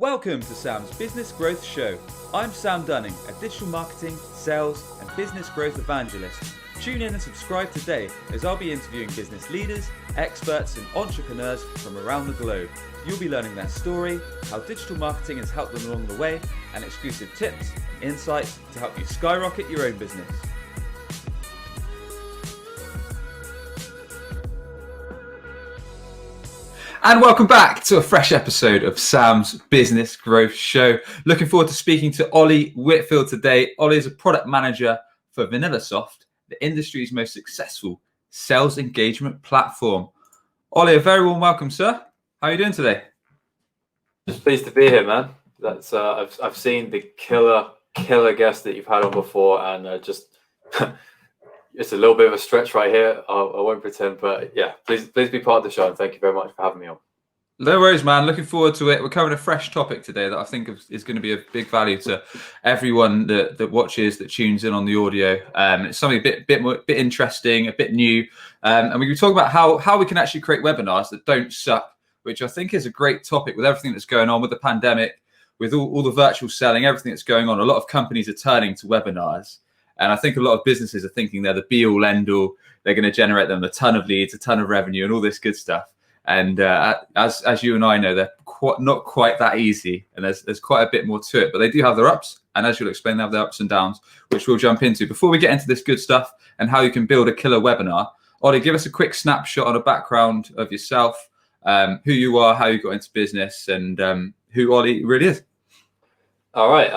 Welcome to Sam's Business Growth Show. I'm Sam Dunning, a digital marketing, sales and business growth evangelist. Tune in and subscribe today as I'll be interviewing business leaders, experts and entrepreneurs from around the globe. You'll be learning their story, how digital marketing has helped them along the way, and exclusive tips and insights to help you skyrocket your own business. And welcome back to a fresh episode of Sam's Business Growth Show. Looking forward to speaking to Ollie Whitfield today. Ollie is a product manager for VanillaSoft, the industry's most successful sales engagement platform. Ollie, a very warm welcome, sir. How are you doing today? Just pleased to be here, man. That's I've seen the killer guest that you've had on before, and just it's a little bit of a stretch right here. I won't pretend, but yeah, please be part of the show, and thank you very much for having me on. No worries, man. Looking forward to it. We're covering a fresh topic today that I think is going to be of big value to everyone that watches, that tunes in on the audio. It's something a bit interesting, a bit new, and we can talk about how we can actually create webinars that don't suck, which I think is a great topic with everything that's going on with the pandemic, with all the virtual selling, everything that's going on. A lot of companies are turning to webinars. And I think a lot of businesses are thinking they're the be-all, end-all. They're going to generate them a ton of leads, a ton of revenue, and all this good stuff. And as you and I know, they're not quite that easy, and there's quite a bit more to it. But they do have their ups, and as you'll explain, they have their ups and downs, which we'll jump into. Before we get into this good stuff and how you can build a killer webinar, Ollie, give us a quick snapshot on a background of yourself, who you are, how you got into business, and who Ollie really is. All right.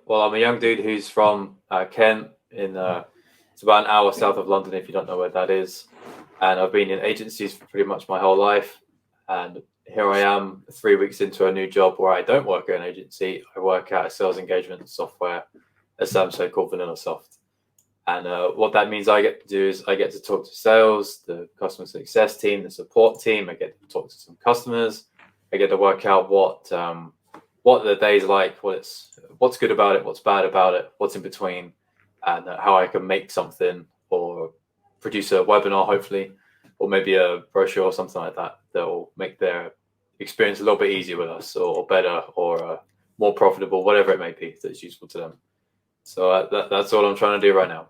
Well, I'm a young dude who's from Kent. It's about an hour south of London, if you don't know where that is, and I've been in agencies for pretty much my whole life, and here I am 3 weeks into a new job where I don't work at an agency. I work at a sales engagement software, as Sam said, called VanillaSoft. And what that means I get to do is I get to talk to sales, the customer success team, the support team. I get to talk to some customers. I get to work out what the day's like, what's good about it, what's bad about it, what's in between, and how I can make something or produce a webinar, hopefully, or maybe a brochure or something like that will make their experience a little bit easier with us, or better, or more profitable, whatever it may be that's useful to them. So that's all I'm trying to do right now.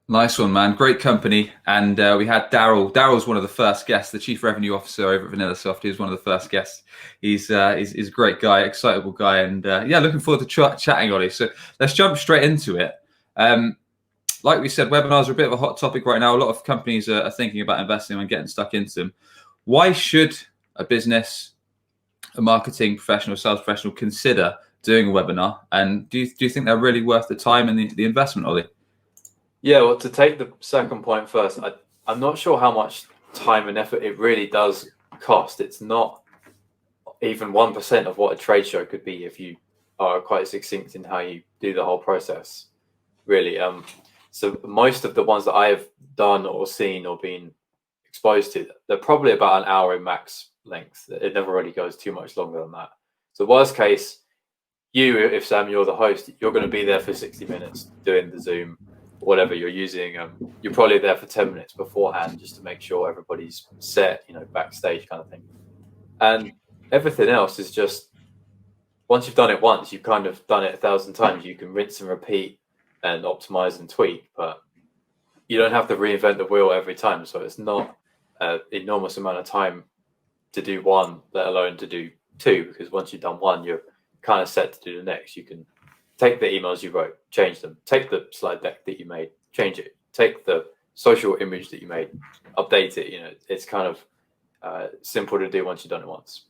Nice one, man. Great company. And we had Daryl. Daryl's one of the first guests, the Chief Revenue Officer over at VanillaSoft. He was one of the first guests. He's a great guy, excitable guy. And looking forward to chatting, Ollie. So let's jump straight into it. Like we said, webinars are a bit of a hot topic right now. A lot of companies are thinking about investing and getting stuck into them. Why should a business, a marketing professional, sales professional consider doing a webinar? And do you think they're really worth the time and the investment, Ollie? Yeah, well, to take the second point first, I'm not sure how much time and effort it really does cost. It's not even 1% of what a trade show could be if you are quite succinct in how you do the whole process, really. So most of the ones that I've done or seen or been exposed to, they're probably about an hour in max length. It never really goes too much longer than that. So worst case, if Sam, you're the host, you're going to be there for 60 minutes doing the Zoom, whatever you're using. You're probably there for 10 minutes beforehand just to make sure everybody's set, backstage kind of thing. And everything else is just, once you've done it once, you've kind of done it 1,000 times. You can rinse and repeat and optimize and tweak, but you don't have to reinvent the wheel every time. So it's not an enormous amount of time to do one, let alone to do two, because once you've done one, you're kind of set to do the next. You can take the emails you wrote, change them, take the slide deck that you made, change it, take the social image that you made, update it. It's kind of simple to do once you've done it once.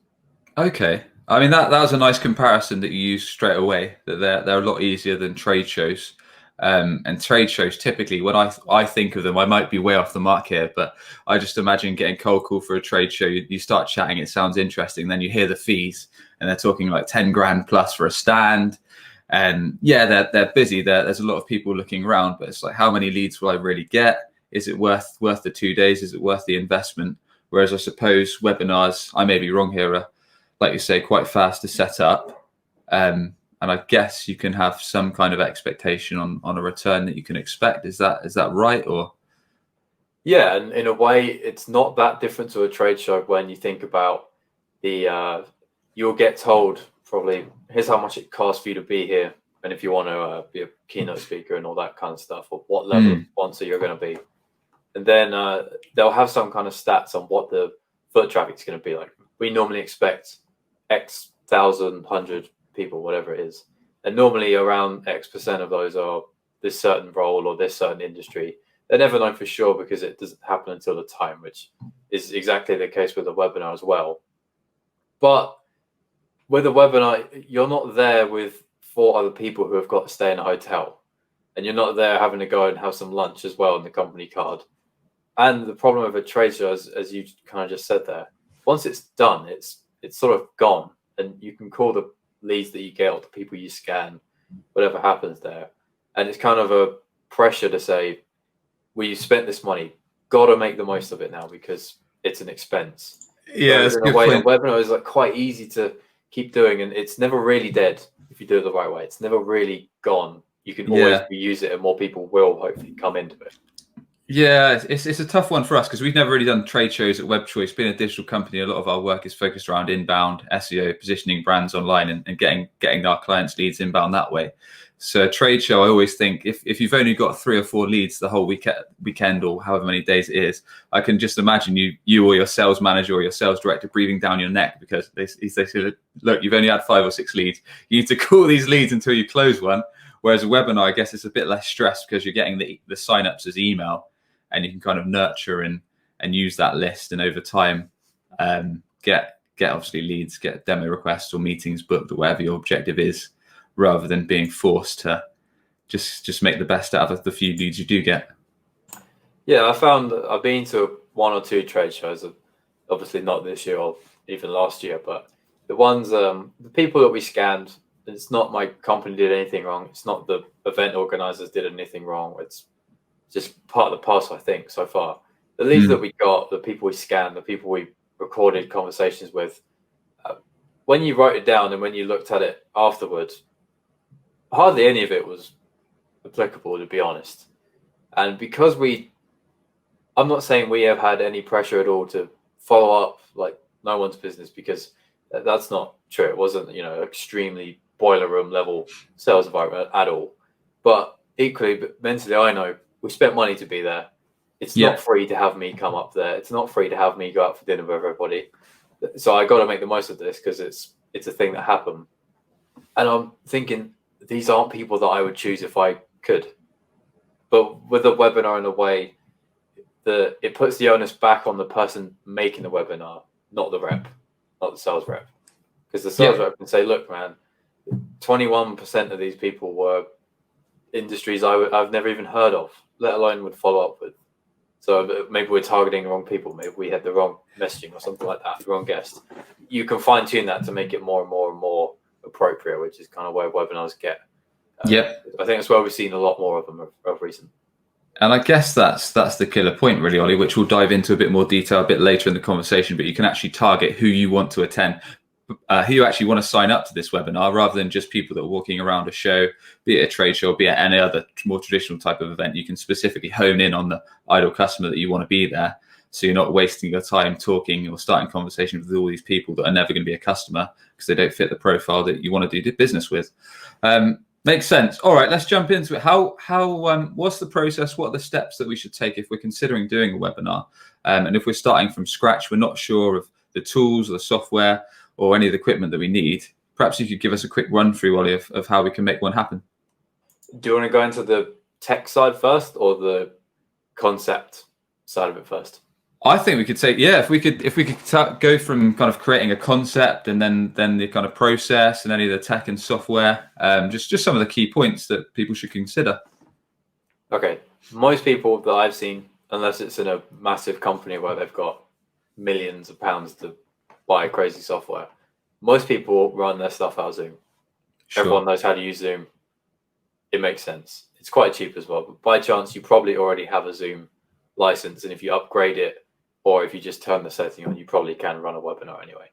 Okay. I mean, that was a nice comparison that you used straight away, that they're a lot easier than trade shows. And trade shows, typically, when I think of them, I might be way off the mark here, but I just imagine getting cold call for a trade show. You start chatting, it sounds interesting. Then you hear the fees, and they're talking like 10 grand plus for a stand. And yeah, they're busy. There's a lot of people looking around, but it's like, how many leads will I really get? Is it worth the 2 days? Is it worth the investment? Whereas I suppose webinars, I may be wrong here, are, like you say, quite fast to set up. And I guess you can have some kind of expectation on a return that you can expect. Is that right? Or yeah, and in a way, it's not that different to a trade show when you think about you'll get told probably here's how much it costs for you to be here, and if you want to be a keynote speaker and all that kind of stuff, or what level of sponsor you're going to be. And then they'll have some kind of stats on what the foot traffic is going to be like. We normally expect X thousand, 100 people, whatever it is. And normally around X% of those are this certain role or this certain industry. They're never known for sure because it doesn't happen until the time, which is exactly the case with a webinar as well. But with a webinar, you're not there with 4 other people who have got to stay in a hotel. And you're not there having to go and have some lunch as well in the company card. And the problem with a trade show, as you kind of just said there, once it's done, it's sort of gone. And you can call the leads that you get or the people you scan, whatever happens there. And it's kind of a pressure to say, well, you spent this money, got to make the most of it now because it's an expense. Yeah, that's a good way, point. the webinar is like quite easy to keep doing, and it's never really dead if you do it the right way. It's never really gone. You can always reuse it, and more people will hopefully come into it. Yeah, it's a tough one for us because we've never really done trade shows at WebChoice. Being a digital company, a lot of our work is focused around inbound SEO, positioning brands online, and getting our clients leads inbound that way. So a trade show, I always think if you've only got 3 or 4 leads the whole weekend or however many days it is, I can just imagine you or your sales manager or your sales director breathing down your neck because they say, look, you've only had 5 or 6 leads. You need to call these leads until you close one. Whereas a webinar, I guess it's a bit less stress because you're getting the signups as email. And you can kind of nurture and use that list, and over time, get obviously leads, get demo requests or meetings booked or whatever your objective is, rather than being forced to just make the best out of the few leads you do get. Yeah, I found that I've been to 1 or 2 trade shows, obviously not this year or even last year, but the ones, the people that we scanned, it's not my company did anything wrong. It's not the event organizers did anything wrong. It's just part of the parcel, I think, so far. The leads that we got, the people we scanned, the people we recorded conversations with, when you wrote it down and when you looked at it afterwards, hardly any of it was applicable, to be honest. And because I'm not saying we have had any pressure at all to follow up like no one's business, because that's not true. It wasn't, extremely boiler room level sales environment at all. But equally, mentally, I know we spent money to be there. It's not free to have me come up there. It's not free to have me go out for dinner with everybody. So I got to make the most of this because it's a thing that happened. And I'm thinking these aren't people that I would choose if I could. But with a webinar, in a way, it puts the onus back on the person making the webinar, not the rep, not the sales rep. Because the sales rep can say, look, man, 21% of these people were industries I've never even heard of, let alone would follow up with. So maybe we're targeting the wrong people. Maybe we had the wrong messaging or something like that, the wrong guest. You can fine tune that to make it more and more and more appropriate, which is kind of where webinars get. I think that's where we've seen a lot more of them of recent. And I guess that's the killer point, really, Ollie, which we'll dive into a bit more detail a bit later in the conversation. But you can actually target who you want to attend, who you actually want to sign up to this webinar, rather than just people that are walking around a show, be it a trade show, be it any other more traditional type of event. You can specifically hone in on the ideal customer that you want to be there. So you're not wasting your time talking or starting conversations with all these people that are never going to be a customer because they don't fit the profile that you want to do business with. Makes sense. All right, let's jump into it. How what's the process? What are the steps that we should take if we're considering doing a webinar? And if we're starting from scratch, we're not sure of the tools or the software or any of the equipment that we need. Perhaps you could give us a quick run through, Ollie, of how we can make one happen. Do you want to go into the tech side first or the concept side of it first? I think we could say, if we could go from kind of creating a concept and then the kind of process and any of the tech and software, just some of the key points that people should consider. Okay. Most people that I've seen, unless it's in a massive company where they've got millions of pounds to buy crazy software, most people run their stuff out of Zoom. Sure. Everyone knows how to use Zoom. It makes sense. It's quite cheap as well. But by chance, you probably already have a Zoom license. And if you upgrade it, or if you just turn the setting on, you probably can run a webinar anyway.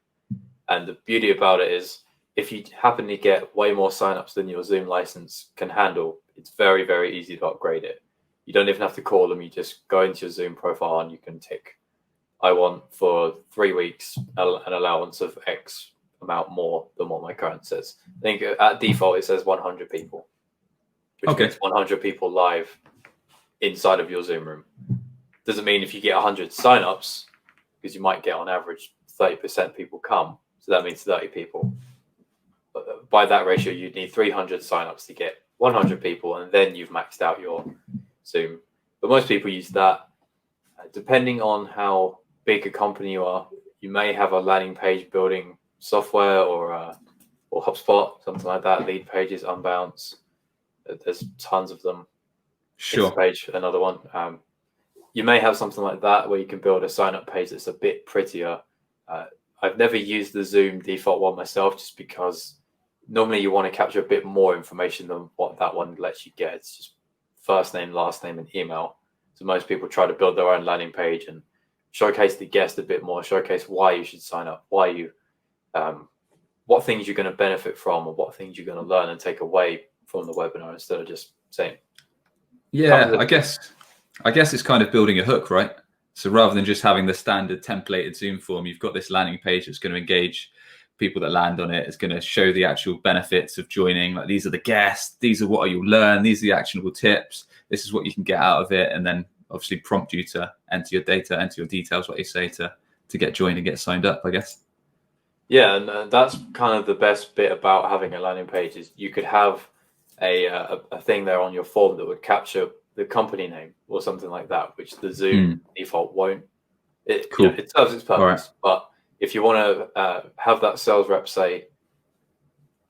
And the beauty about it is, if you happen to get way more signups than your Zoom license can handle, it's very, very easy to upgrade it. You don't even have to call them. You just go into your Zoom profile and you can tick, I want for 3 weeks an allowance of X amount more than what my current says. I think at default it says 100 people, which means 100 people live inside of your Zoom room. Doesn't mean if you get 100 signups, because you might get on average 30% people come, so that means 30 people. But by that ratio, you'd need 300 signups to get 100 people, and then you've maxed out your Zoom. But most people use that. Depending on how big a company you are, you may have a landing page building software or HubSpot, something like that. Lead pages, Unbounce. There's tons of them. Sure. Page, another one. You may have something like that where you can build a sign-up page that's a bit prettier. I've never used the Zoom default one myself, just because normally you want to capture a bit more information than what that one lets you get. It's just first name, last name, and email. So most people try to build their own landing page and showcase the guest a bit more, showcase why you should sign up, why you, what things you're going to benefit from, or what things you're going to learn and take away from the webinar, instead of just saying. Yeah, I guess it's kind of building a hook, right? So rather than just having the standard templated Zoom form, you've got this landing page that's going to engage people that land on it. It's going to show the actual benefits of joining. Like, these are the guests, these are what you'll learn, these are the actionable tips, this is what you can get out of it, and then obviously prompt you to enter your data, enter your details, what you say, to get joined and get signed up, I guess. Yeah, and that's kind of the best bit about having a landing page, is you could have a thing there on your form that would capture the company name or something like that, which the Zoom default won't. It serves its purpose, but if you want to have that sales rep say,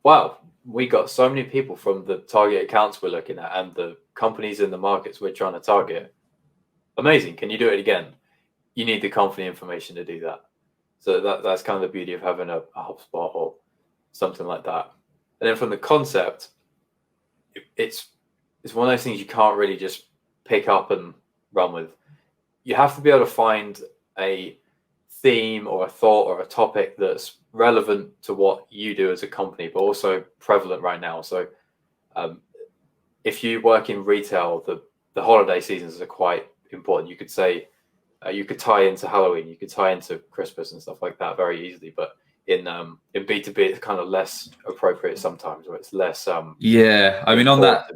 wow, we got so many people from the target accounts we're looking at and the companies in the markets we're trying to target, amazing, can you do it again? You need the company information to do that. So that's kind of the beauty of having a HubSpot or something like that. And then from the concept, it's one of those things you can't really just pick up and run with. You have to be able to find a theme or a thought or a topic that's relevant to what you do as a company, but also prevalent right now. So if you work in retail, the holiday seasons are quite important. You could say, you could tie into Halloween, you could tie into Christmas and stuff like that very easily. But in B2B, it's kind of less appropriate sometimes, or it's less. Yeah, I mean, on that,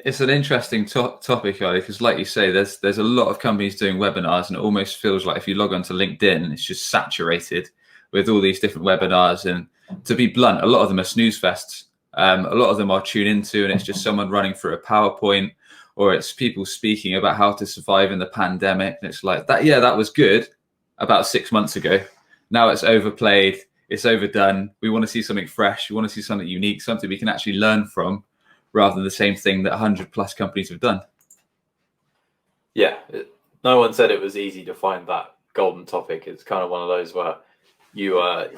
it's an interesting topic, Ollie, because like you say, there's a lot of companies doing webinars, and it almost feels like if you log onto LinkedIn, it's just saturated with all these different webinars. And to be blunt, a lot of them are snooze fests. A lot of them are tuned into, and it's just someone running through a PowerPoint, or it's people speaking about how to survive in the pandemic. And it's like that. Yeah, that was good about 6 months ago. Now it's overplayed. It's overdone. We want to see something fresh. We want to see something unique, something we can actually learn from, rather than the same thing that 100+ companies have done. Yeah, no one said it was easy to find that golden topic. It's kind of one of those where you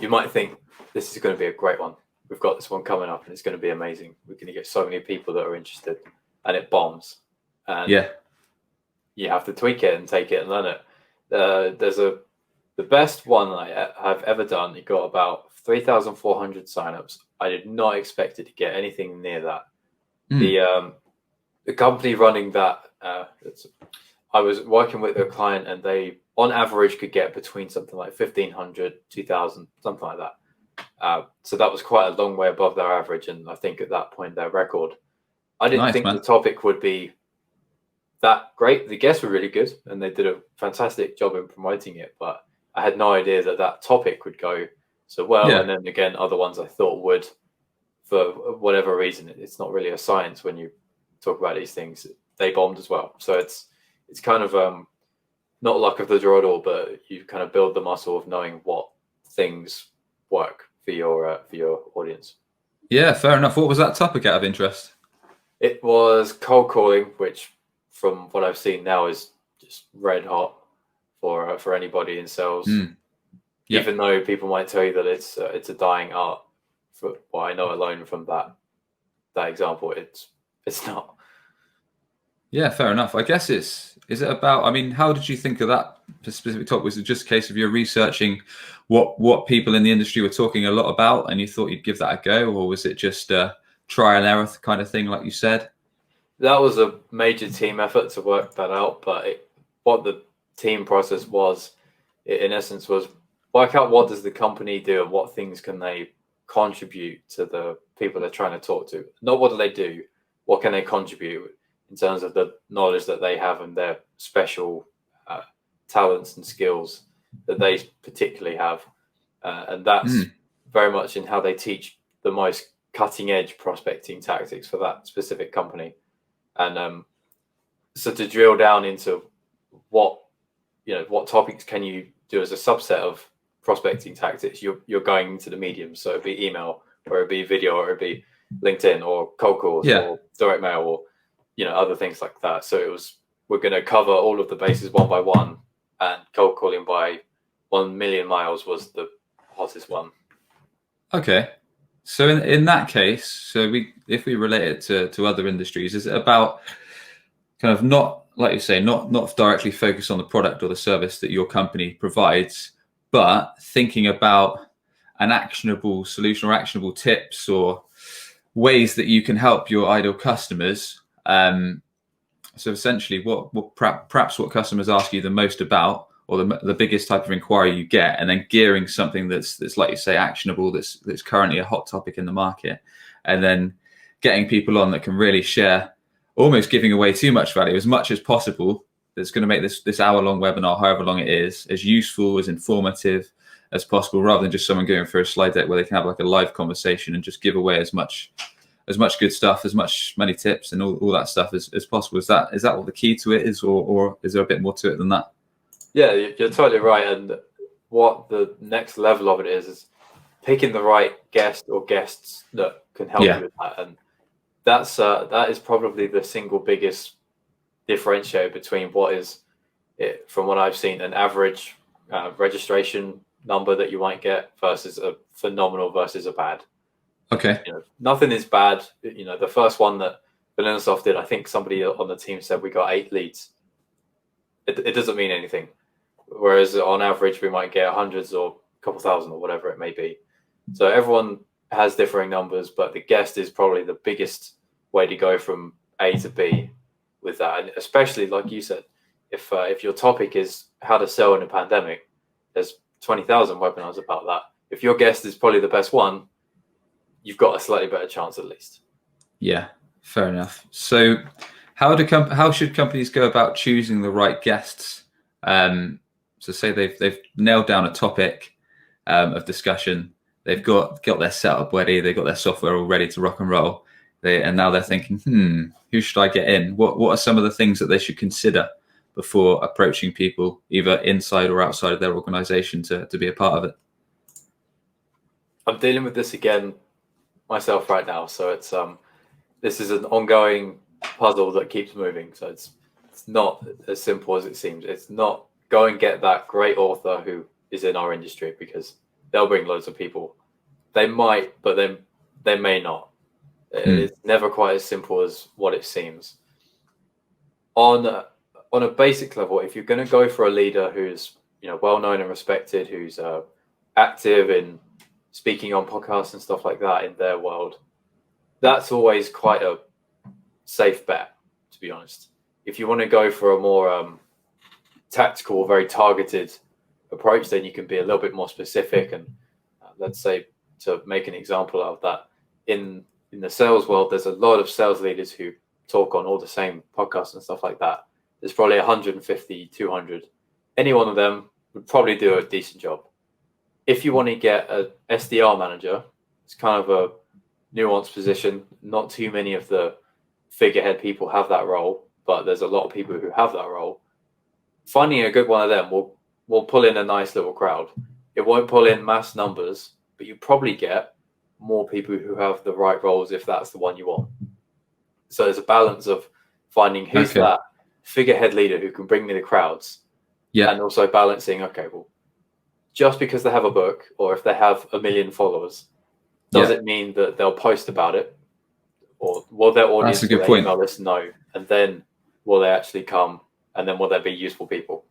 might think, this is going to be a great one. We've got this one coming up and it's going to be amazing. We're going to get so many people that are interested, and it bombs. And yeah, you have to tweak it and take it and learn it. The best one I've ever done, it got about 3,400 signups. I did not expect it to get anything near that. The company running that, I was working with a client, and they on average could get between something like 1,500, 2,000, something like that. So that was quite a long way above their average, and I think at that point their record. I didn't think the topic would be that great. The guests were really good, and they did a fantastic job in promoting it, but I had no idea that topic would go so well. Yeah. And then again, other ones I thought would, for whatever reason. It's not really a science when you talk about these things. They bombed as well. So it's kind of not luck of the draw at all, but you kind of build the muscle of knowing what things work for your audience. Yeah, fair enough. What was that topic out of interest? It was cold calling, which from what I've seen now is just red hot for anybody in sales. Yep. Even though people might tell you that it's a dying art, for what I know alone from that example, it's not. Yeah, fair enough. I guess is it about, I mean, how did you think of that specific topic? Was it just a case of you're researching what people in the industry were talking a lot about, and you thought you'd give that a go, or was it just a trial and error kind of thing, like you said? That was a major team effort to work that out, but what the team process was, in essence, was work out what does the company do and what things can they contribute to the people they're trying to talk to. Not what do they do, what can they contribute in terms of the knowledge that they have and their special talents and skills that they particularly have. And that's very much in how they teach the most cutting edge prospecting tactics for that specific company. And so to drill down into what topics can you do as a subset of prospecting tactics, you're going into the medium. So it'd be email, or it'd be video, or it'd be LinkedIn, or cold calls, or direct mail, or other things like that. So we're going to cover all of the bases one by one, and cold calling by 1 million miles was the hottest one. Okay, so in that case, so if we relate it to other industries, is it about kind of not, like you say, not directly focus on the product or the service that your company provides, but thinking about an actionable solution or actionable tips or ways that you can help your ideal customers? So essentially, perhaps what customers ask you the most about, or the biggest type of inquiry you get, and then gearing something that's like you say, actionable, that's currently a hot topic in the market, and then getting people on that can really share, almost giving away too much value, as much as possible, that's going to make this hour-long webinar, however long it is, as useful, as informative as possible, rather than just someone going through a slide deck where they can have like a live conversation and just give away as much good stuff, as many tips and all that stuff as possible. Is that what the key to it is, or is there a bit more to it than that? Yeah, you're totally right. And what the next level of it is picking the right guest or guests that can help you with that. And that is probably the single biggest differentiator between from what I've seen, an average registration number that you might get versus a phenomenal versus a bad. Okay. Nothing is bad. The first one that VanillaSoft did, I think somebody on the team said we got 8 leads. It doesn't mean anything. Whereas on average, we might get hundreds or a couple thousand or whatever it may be. So everyone has differing numbers, but the guest is probably the biggest way to go from A to B with that. And especially, like you said, if your topic is how to sell in a pandemic, there's 20,000 webinars about that. If your guest is probably the best one, you've got a slightly better chance at least. Yeah, fair enough. So how should companies go about choosing the right guests? So say they've nailed down a topic of discussion, they've got their setup ready, they've got their software all ready to rock and roll, and now they're thinking, who should I get in? What are some of the things that they should consider before approaching people, either inside or outside of their organization, to be a part of it? I'm dealing with this again myself right now, so it's this is an ongoing puzzle that keeps moving. So it's not as simple as it seems. It's not go and get that great author who is in our industry, because they'll bring loads of people. They might, but then they may not. It's never quite as simple as what it seems. On a basic level, if you're going to go for a leader who's well known and respected, who's active in speaking on podcasts and stuff like that in their world, that's always quite a safe bet, to be honest. If you want to go for a more tactical, very targeted approach, then you can be a little bit more specific. And let's say, to make an example of that, in the sales world, there's a lot of sales leaders who talk on all the same podcasts and stuff like that. There's probably 150, 200. Any one of them would probably do a decent job. If you want to get a SDR manager, it's kind of a nuanced position. Not too many of the figurehead people have that role, but there's a lot of people who have that role. Finding a good one of them will pull in a nice little crowd. It won't pull in mass numbers, but you probably get more people who have the right roles if that's the one you want. So there's a balance of finding who's that figurehead leader who can bring me the crowds, and also balancing, okay, well, just because they have a book or if they have 1 million followers, does it mean that they'll post about it? Or will their audience email us? No. And then will they actually come? And then will there be useful people?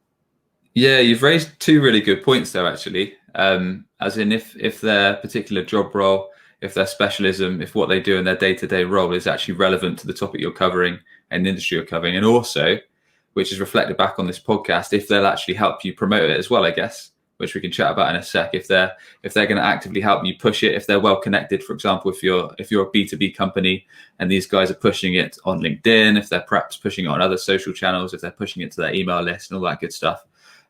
Yeah, you've raised 2 really good points there, actually. As in, if their particular job role, if their specialism, if what they do in their day-to-day role is actually relevant to the topic you're covering and the industry you're covering, and also, which is reflected back on this podcast, if they'll actually help you promote it as well, I guess. which we can chat about in a sec. If they're going to actively help you push it, if they're well connected, for example, if you're a B2B company and these guys are pushing it on LinkedIn, if they're perhaps pushing it on other social channels, if they're pushing it to their email list and all that good stuff,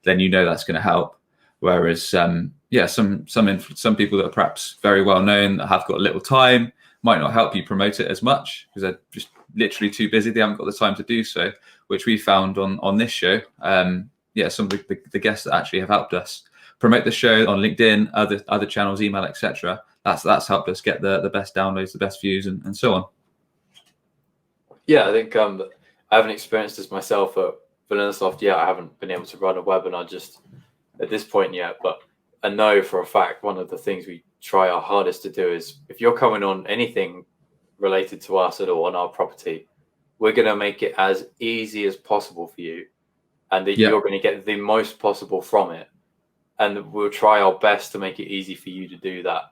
then you know that's going to help. Whereas, some people that are perhaps very well known that have got little time might not help you promote it as much because they're just literally too busy. They haven't got the time to do so, which we found on this show. Some of the guests that actually have helped us promote the show on LinkedIn, other channels, email, etc. That's helped us get the best downloads, the best views, and so on. Yeah, I think I haven't experienced this myself at VanillaSoft yet. I haven't been able to run a webinar just at this point yet, but I know for a fact one of the things we try our hardest to do is if you're coming on anything related to us at all on our property, we're going to make it as easy as possible for you, and that you're going to get the most possible from it. And we'll try our best to make it easy for you to do that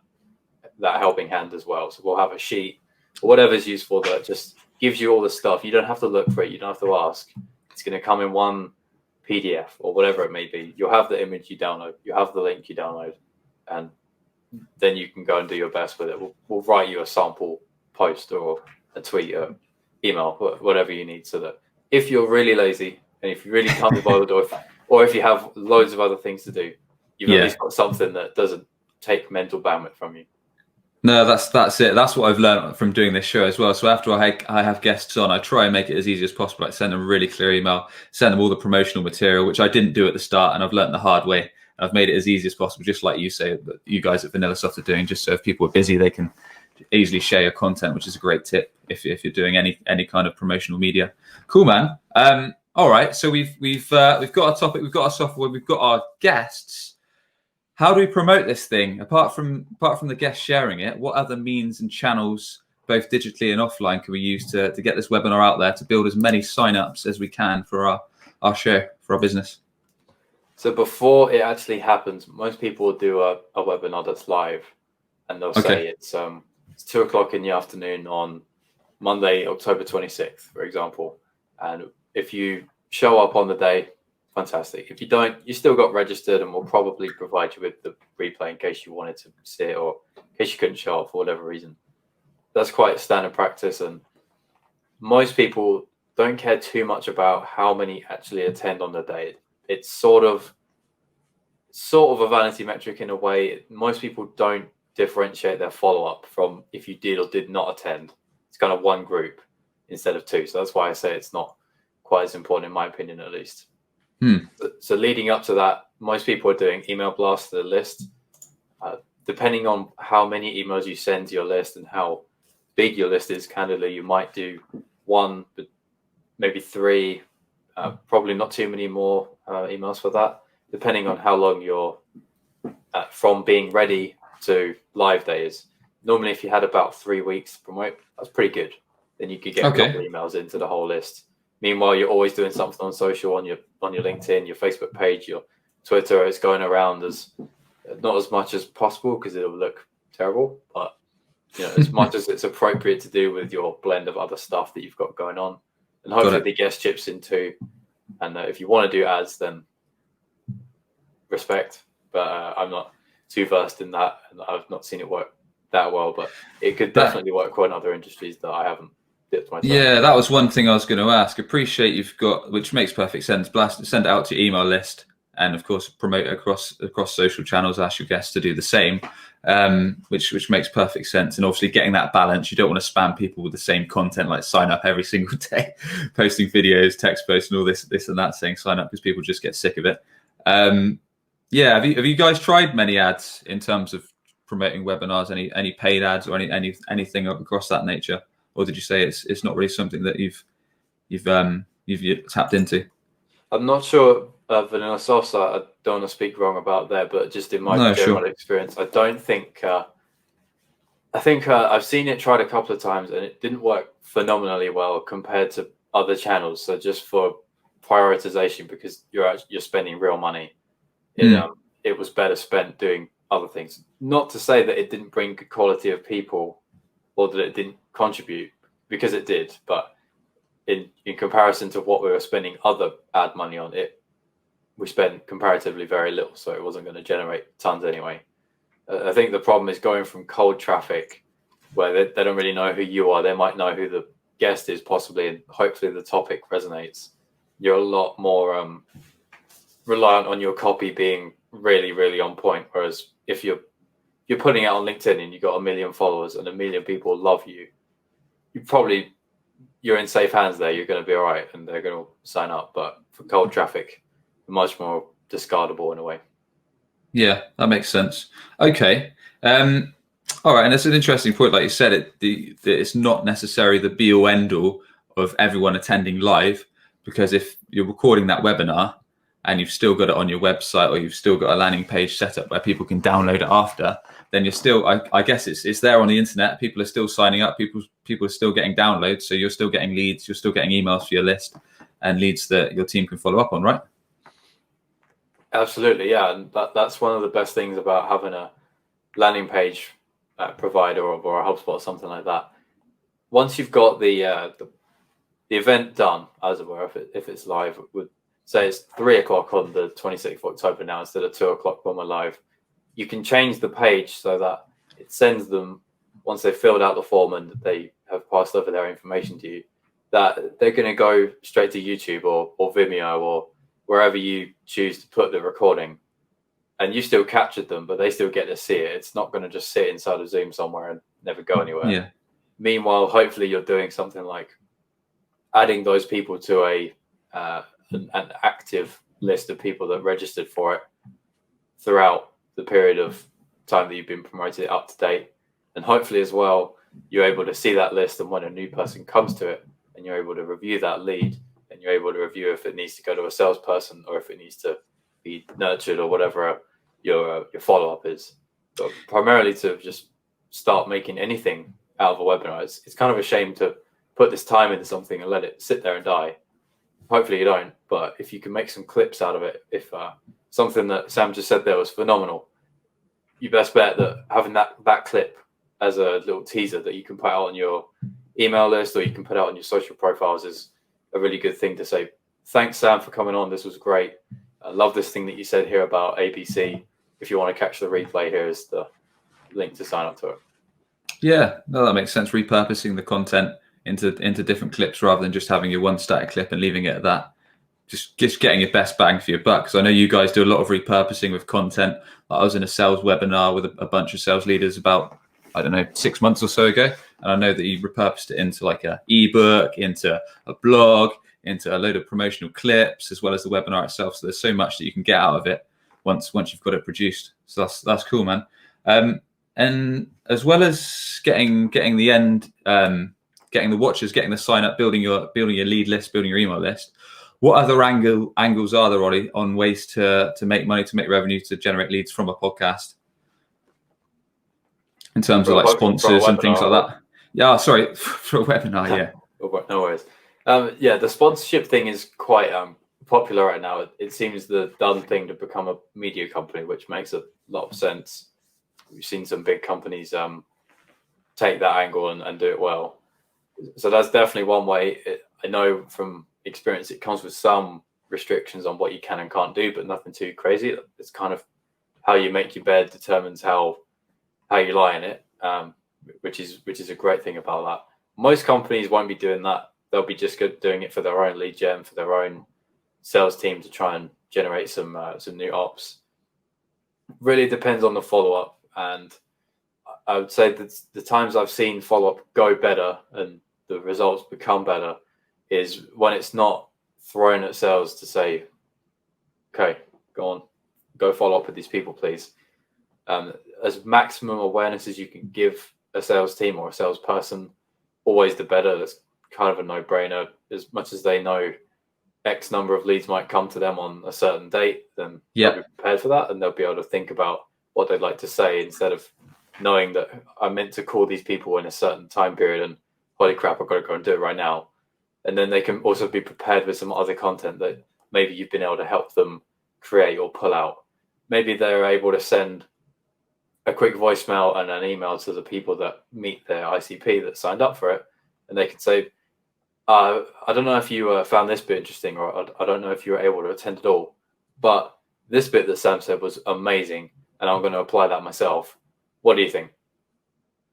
helping hand as well. So we'll have a sheet or whatever's useful that just gives you all the stuff. You don't have to look for it. You don't have to ask. It's going to come in one PDF or whatever it may be. You'll have the image you download. You have the link you download. And then you can go and do your best with it. We'll write you a sample post or a tweet or email, whatever you need, so that if you're really lazy and if you really can't be bothered, or if you have loads of other things to do, you've at least got something that doesn't take mental bandwidth from you. No, that's it. That's what I've learned from doing this show as well. So after I have guests on, I try and make it as easy as possible. I send them a really clear email, send them all the promotional material, which I didn't do at the start, and I've learned the hard way. I've made it as easy as possible, just like you say that you guys at VanillaSoft are doing, just so if people are busy, they can easily share your content, which is a great tip if you're doing any kind of promotional media. Cool, man. All right, so we've got a topic, we've got our software, we've got our guests. How do we promote this thing? Apart from the guests sharing it, what other means and channels, both digitally and offline, can we use to get this webinar out there, to build as many signups as we can for our show, for our business? So before it actually happens, most people will do a webinar that's live, and they'll say it's 2:00 in the afternoon on Monday, October 26th, for example. And if you show up on the day, fantastic. If you don't, you still got registered, and we'll probably provide you with the replay in case you wanted to see it, or in case you couldn't show up for whatever reason. That's quite standard practice, and most people don't care too much about how many actually attend on the day. It's sort of a vanity metric in a way. Most people don't differentiate their follow-up from if you did or did not attend. It's kind of one group instead of two. So that's why I say it's not quite as important, in my opinion, at least. So leading up to that, most people are doing email blasts to the list. Depending on how many emails you send to your list and how big your list is, candidly, you might do one, but maybe three, probably not too many more emails for that, depending on how long you're from being ready to live day is. Normally, if you had about 3 weeks to promote, that's pretty good. Then you could get a couple of emails into the whole list. Meanwhile, you're always doing something on social, on your LinkedIn, your Facebook page, your Twitter. It's going around as not as much as possible because it'll look terrible, but as much as it's appropriate to do with your blend of other stuff that you've got going on, and hopefully the guest chips in too. And if you want to do ads, then respect, but I'm not too versed in that, and I've not seen it work that well. But it could definitely work well in other industries that I haven't. Yeah, that was one thing I was going to ask. Appreciate you've got, which makes perfect sense. Send it out to your email list, and of course promote it across social channels. Ask your guests to do the same, which makes perfect sense. And obviously getting that balance, you don't want to spam people with the same content, like sign up every single day, posting videos, text posts, and all this and that, saying sign up, because people just get sick of it. Have you guys tried many ads in terms of promoting webinars? Any paid ads or anything across that nature? Or did you say it's not really something that you've tapped into? I'm not sure VanillaSoft. I don't want to speak wrong about there, but just in my general experience, I don't think. I think I've seen it tried a couple of times, and it didn't work phenomenally well compared to other channels. So just for prioritization, because you're spending real money, it was better spent doing other things. Not to say that it didn't bring good quality of people, or that it didn't contribute, because it did, but in comparison to what we were spending other ad money on, it we spent comparatively very little, so it wasn't going to generate tons anyway. I think the problem is going from cold traffic where they don't really know who you are. They might know who the guest is possibly, and hopefully the topic resonates. You're a lot more reliant on your copy being really, really on point. Whereas if you're putting it on LinkedIn and you've got 1 million followers and 1 million people love you, you're in safe hands there. You're going to be all right, and they're going to sign up. But for cold traffic, much more discardable in a way. Yeah, that makes sense. Okay. All right, and it's an interesting point, like you said, it's not necessarily the be all end all of everyone attending live, because if you're recording that webinar and you've still got it on your website, or you've still got a landing page set up where people can download it after, then you're still, I guess it's there on the internet. People are still signing up. People are still getting downloads. So you're still getting leads. You're still getting emails for your list and leads that your team can follow up on, right? Absolutely, yeah. And that's one of the best things about having a landing page provider or a HubSpot or something like that. Once you've got the event done, as it were, if it's live, would say it's 3 o'clock on the 26th of October now instead of 2 o'clock when we're live. You can change the page so that it sends them, once they've filled out the form and they have passed over their information to you, that they're going to go straight to YouTube or Vimeo or wherever you choose to put the recording. And you still captured them, but they still get to see it. It's not going to just sit inside of Zoom somewhere and never go anywhere. Yeah. Meanwhile, hopefully you're doing something like adding those people to an active list of people that registered for it throughout the period of time that you've been promoted up to date. And hopefully as well, you're able to see that list, and when a new person comes to it, and you're able to review that lead, and you're able to review if it needs to go to a salesperson or if it needs to be nurtured or whatever your follow-up is. But primarily to just start making anything out of a webinar. It's kind of a shame to put this time into something and let it sit there and die. Hopefully you don't, but if you can make some clips out of it, if something that Sam just said there was phenomenal, you best bet that having that clip as a little teaser that you can put out on your email list or you can put out on your social profiles is a really good thing to say. Thanks, Sam, for coming on. This was great. I love this thing that you said here about ABC. If you want to catch the replay, here is the link to sign up to it. Yeah, no, that makes sense. Repurposing the content into different clips rather than just having your one static clip and leaving it at that. Just getting your best bang for your buck. Because I know you guys do a lot of repurposing with content. I was in a sales webinar with a bunch of sales leaders about, 6 months or so ago. And I know that you repurposed it into like a ebook, into a blog, into a load of promotional clips, as well as the webinar itself. So there's so much that you can get out of it once you've got it produced. So that's cool, man. And as well as getting the end, getting the watchers, getting the sign up, building your lead list, building your email list, what other angles are there, Ollie, on ways to make money, to make revenue, to generate leads from a podcast? In terms of like sponsors and things like that. Yeah, sorry, for a webinar, yeah. No worries. The sponsorship thing is quite popular right now. It seems the done thing to become a media company, which makes a lot of sense. We've seen some big companies take that angle and do it well. So that's definitely one way. I know from experience it comes with some restrictions on what you can and can't do, but nothing too crazy. It's kind of how you make your bed determines how you lie in it, which is a great thing about that. Most companies won't be doing that. They'll be just doing it for their own lead gen, for their own sales team to try and generate some new ops. Really depends on the follow-up. And I would say that the times I've seen follow-up go better and the results become better is when it's not thrown at sales to say, okay, go follow up with these people, please. As maximum awareness as you can give a sales team or a salesperson, always the better. That's kind of a no-brainer. As much as they know X number of leads might come to them on a certain date, then they'll be prepared for that, and they'll be able to think about what they'd like to say instead of knowing that I meant to call these people in a certain time period and holy crap, I've got to go and do it right now. And then they can also be prepared with some other content that maybe you've been able to help them create or pull out. Maybe they're able to send a quick voicemail and an email to the people that meet their ICP that signed up for it. And they can say, I don't know if you found this bit interesting, or I don't know if you were able to attend at all, but this bit that Sam said was amazing, and I'm going to apply that myself. What do you think?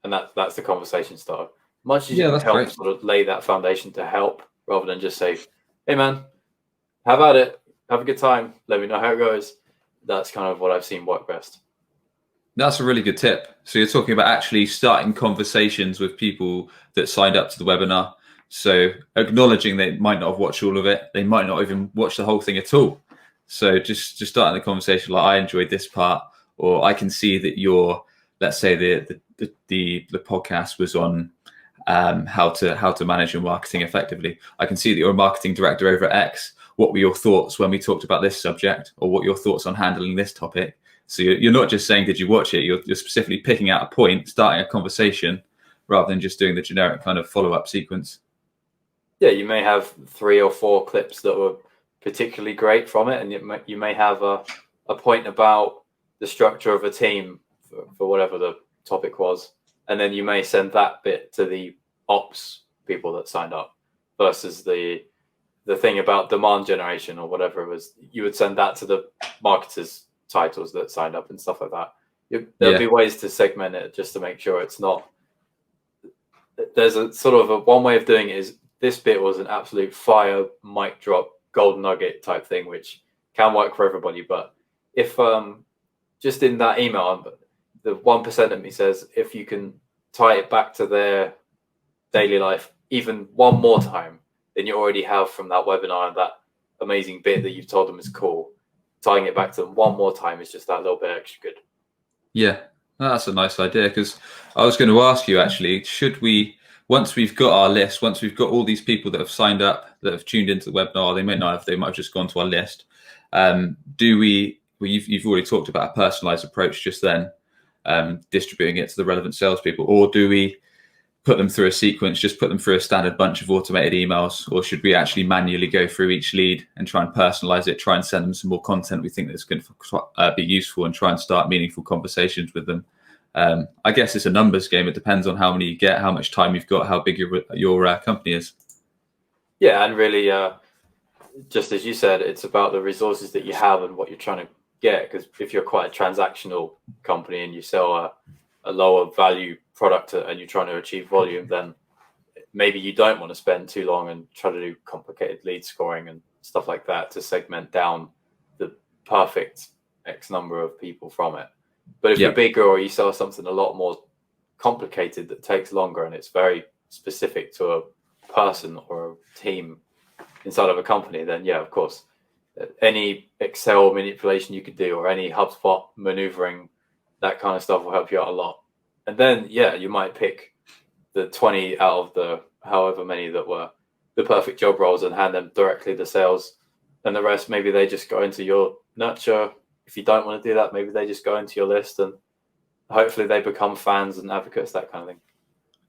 And that's the conversation starter. Much as you can help great. sort of lay that foundation to help, rather than just say, hey man, have at it, have a good time, let me know how it goes. That's kind of what I've seen work best. That's a really good tip. So you're talking about actually starting conversations with people that signed up to the webinar. So acknowledging they might not have watched all of it, they might not even watch the whole thing at all. So just starting the conversation like, I enjoyed this part, or I can see that your, let's say the podcast was on how to manage your marketing effectively. I can see that you're a marketing director over at X. What were your thoughts when we talked about this subject, or what your thoughts on handling this topic? So you're not just saying, did you watch it? You're specifically picking out a point, starting a conversation, rather than just doing the generic kind of follow-up sequence. Yeah, you may have 3 or 4 clips that were particularly great from it, and you may have a point about the structure of a team for whatever the topic was, and then you may send that bit to the ops people that signed up, versus the thing about demand generation or whatever it was. You would send that to the marketers' titles that signed up and stuff like that. There'll be ways to segment it just to make sure it's not. There's a sort of a one way of doing it is this bit was an absolute fire mic drop gold nugget type thing, which can work for everybody. But if just in that email, the 1% of me says if you can tie it back to their daily life even one more time than you already have from that webinar and that amazing bit that you've told them is cool, tying it back to them one more time is just that little bit extra good. Yeah, that's a nice idea, because I was going to ask you actually, should we, once we've got our list, once we've got all these people that have signed up, that have tuned into the webinar, they might have just gone to our list. You've already talked about a personalized approach just then, distributing it to the relevant salespeople, or do we put them through a sequence, just put them through a standard bunch of automated emails, or should we actually manually go through each lead and try and personalize it, try and send them some more content we think that's going to be useful, and try and start meaningful conversations with them? I guess it's a numbers game. It depends on how many you get, how much time you've got, how big your company is. Yeah, and really, just as you said, it's about the resources that you have and what you're trying to get. Because if you're quite a transactional company and you sell a lower value product and you're trying to achieve volume, then maybe you don't want to spend too long and try to do complicated lead scoring and stuff like that to segment down the perfect X number of people from it. But if you're bigger, or you sell something a lot more complicated that takes longer and it's very specific to a person or a team inside of a company, then yeah, of course, any Excel manipulation you could do, or any HubSpot maneuvering, that kind of stuff will help you out a lot. And then, yeah, you might pick the 20 out of the however many that were the perfect job roles and hand them directly to sales. And the rest, maybe they just go into your nurture. If you don't want to do that, maybe they just go into your list, and hopefully they become fans and advocates, that kind of thing.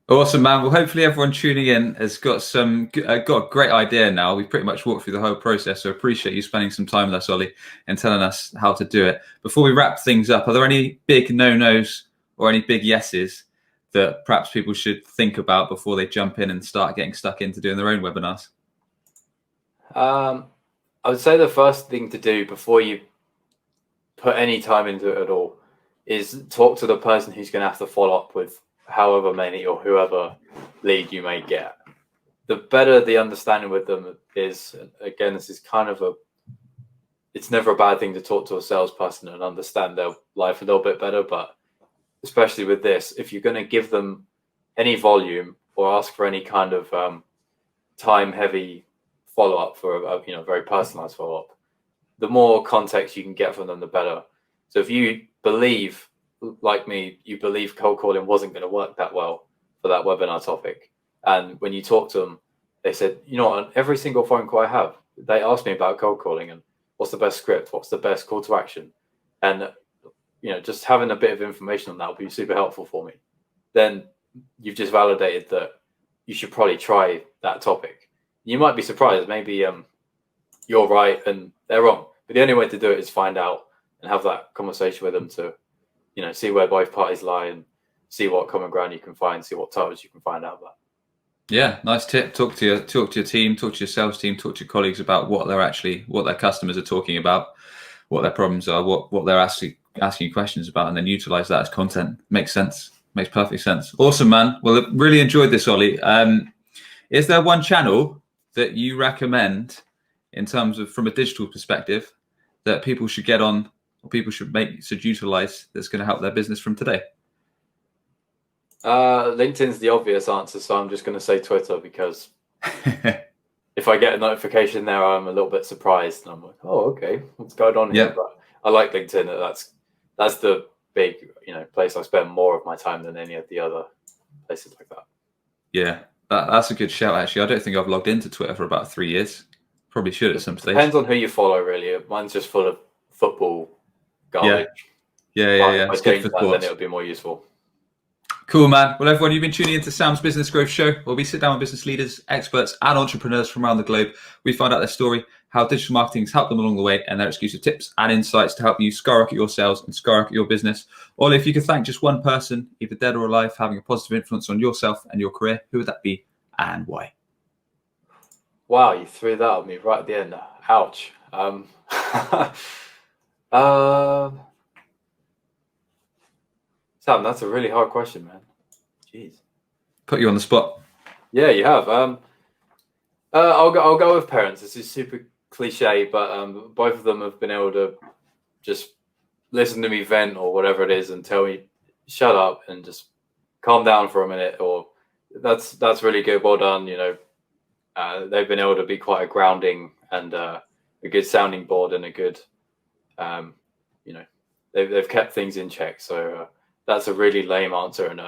Awesome, man. Well, hopefully everyone tuning in has got a great idea now. We've pretty much walked through the whole process, so appreciate you spending some time with us, Ollie, and telling us how to do it. Before we wrap things up, are there any big no-nos or any big yeses that perhaps people should think about before they jump in and start getting stuck into doing their own webinars? I would say the first thing to do before you put any time into it at all is talk to the person who's going to have to follow up with however many or whoever lead you may get. The better the understanding with them is, again, this is kind of it's never a bad thing to talk to a salesperson and understand their life a little bit better, but especially with this, if you're going to give them any volume or ask for any kind of time-heavy follow-up for a very personalized follow-up, the more context you can get from them, the better. So if you believe, like me, you believe cold calling wasn't going to work that well for that webinar topic, and when you talk to them, they said, on every single phone call I have, they ask me about cold calling and what's the best script, what's the best call to action, and just having a bit of information on that would be super helpful for me. Then you've just validated that you should probably try that topic. You might be surprised, maybe you're right and they're wrong, but the only way to do it is find out and have that conversation with them to see where both parties lie and see what common ground you can find, see what titles you can find out about. Yeah, nice tip. Talk to your team, talk to your sales team, talk to your colleagues about what their customers are talking about. what their problems are, what they're asking you questions about, and then utilize that as content. Makes sense. Makes perfect sense. Awesome, man. Well, really enjoyed this, Ollie. Is there one channel that you recommend in terms of from a digital perspective that people should get on or people should utilize that's going to help their business from today? LinkedIn's the obvious answer, so I'm just going to say Twitter, because if I get a notification there, I'm a little bit surprised, and I'm like, oh, okay, what's going on here? But I like LinkedIn. That's the big, place I spend more of my time than any of the other places like that. Yeah, that's a good shout, actually. I don't think I've logged into Twitter for about 3 years. Probably should at some stage. Depends on who you follow, really. Mine's just full of football garbage. Yeah. If I change that, then it'll be more useful. Cool, man. Well, everyone, you've been tuning into Sam's Business Growth Show, where we sit down with business leaders, experts, and entrepreneurs from around the globe. We find out their story, how digital marketing has helped them along the way, and their exclusive tips and insights to help you skyrocket your sales and skyrocket your business. Ollie, if you could thank just one person, either dead or alive, having a positive influence on yourself and your career, who would that be and why? Wow, you threw that at me right at the end. Ouch. Sam, that's a really hard question, man. Jeez. Put you on the spot. Yeah, you have. I'll go with parents. This is super cliche, but both of them have been able to just listen to me vent or whatever it is and tell me, shut up and just calm down for a minute, or that's really good. Well done. They've been able to be quite a grounding and a good sounding board and a good, they've kept things in check. So that's a really lame answer. And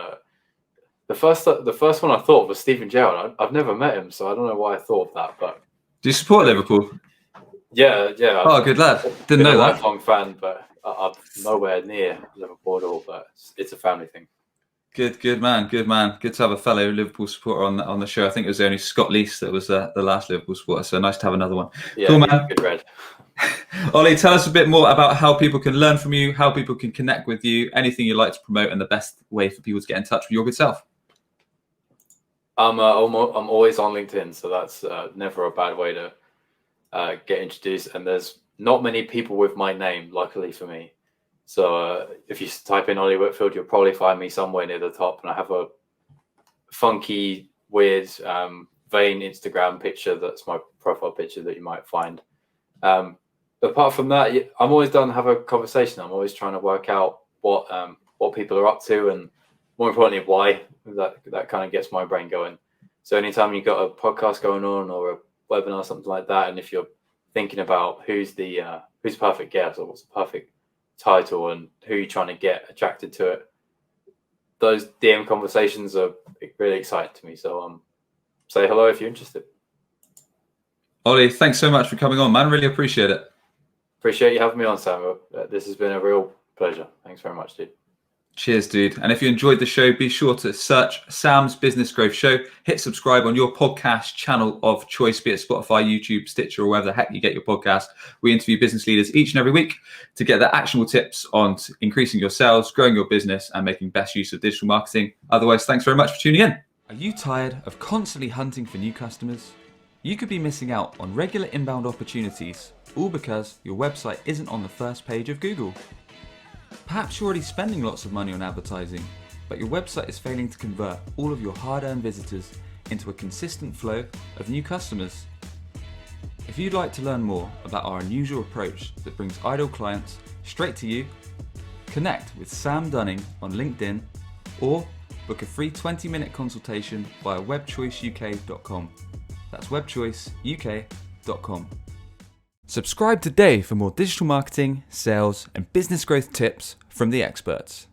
the first one I thought was Stephen Gerrard. I've never met him, so I don't know why I thought of that. But do you support Liverpool? Yeah. Oh, good lad. Didn't know that. I'm a lifelong fan, but I'm nowhere near Liverpool at all. But it's a family thing. Good man. Good to have a fellow Liverpool supporter on the show. I think it was only Scott Leese that was the last Liverpool supporter, so nice to have another one. Yeah, cool, man. Good red. Ollie, tell us a bit more about how people can learn from you, how people can connect with you, anything you'd like to promote, and the best way for people to get in touch with your good self. I'm always on LinkedIn, so that's never a bad way to get introduced. And there's not many people with my name, luckily for me. So if you type in Ollie Whitfield, you'll probably find me somewhere near the top. And I have a funky, weird, vain Instagram picture. That's my profile picture that you might find. Apart from that, I'm always down to have a conversation. I'm always trying to work out what people are up to, and more importantly, why. That kind of gets my brain going. So anytime you've got a podcast going on or a webinar, something like that, and if you're thinking about who's perfect guest or what's the perfect title and who you're trying to get attracted to it, those DM conversations are really exciting to me. So say hello if you're interested. Ollie, thanks so much for coming on, man. Really appreciate it. Appreciate you having me on, Sam. This has been a real pleasure. Thanks very much, dude. Cheers, dude. And if you enjoyed the show, be sure to search Sam's Business Growth Show. Hit subscribe on your podcast channel of choice, be it Spotify, YouTube, Stitcher, or wherever the heck you get your podcast. We interview business leaders each and every week to get their actionable tips on increasing your sales, growing your business, and making best use of digital marketing. Otherwise, thanks very much for tuning in. Are you tired of constantly hunting for new customers? You could be missing out on regular inbound opportunities, all because your website isn't on the first page of Google. Perhaps you're already spending lots of money on advertising, but your website is failing to convert all of your hard-earned visitors into a consistent flow of new customers. If you'd like to learn more about our unusual approach that brings idle clients straight to you, connect with Sam Dunning on LinkedIn or book a free 20-minute consultation via webchoiceuk.com. That's webchoiceuk.com. Subscribe today for more digital marketing, sales, and business growth tips from the experts.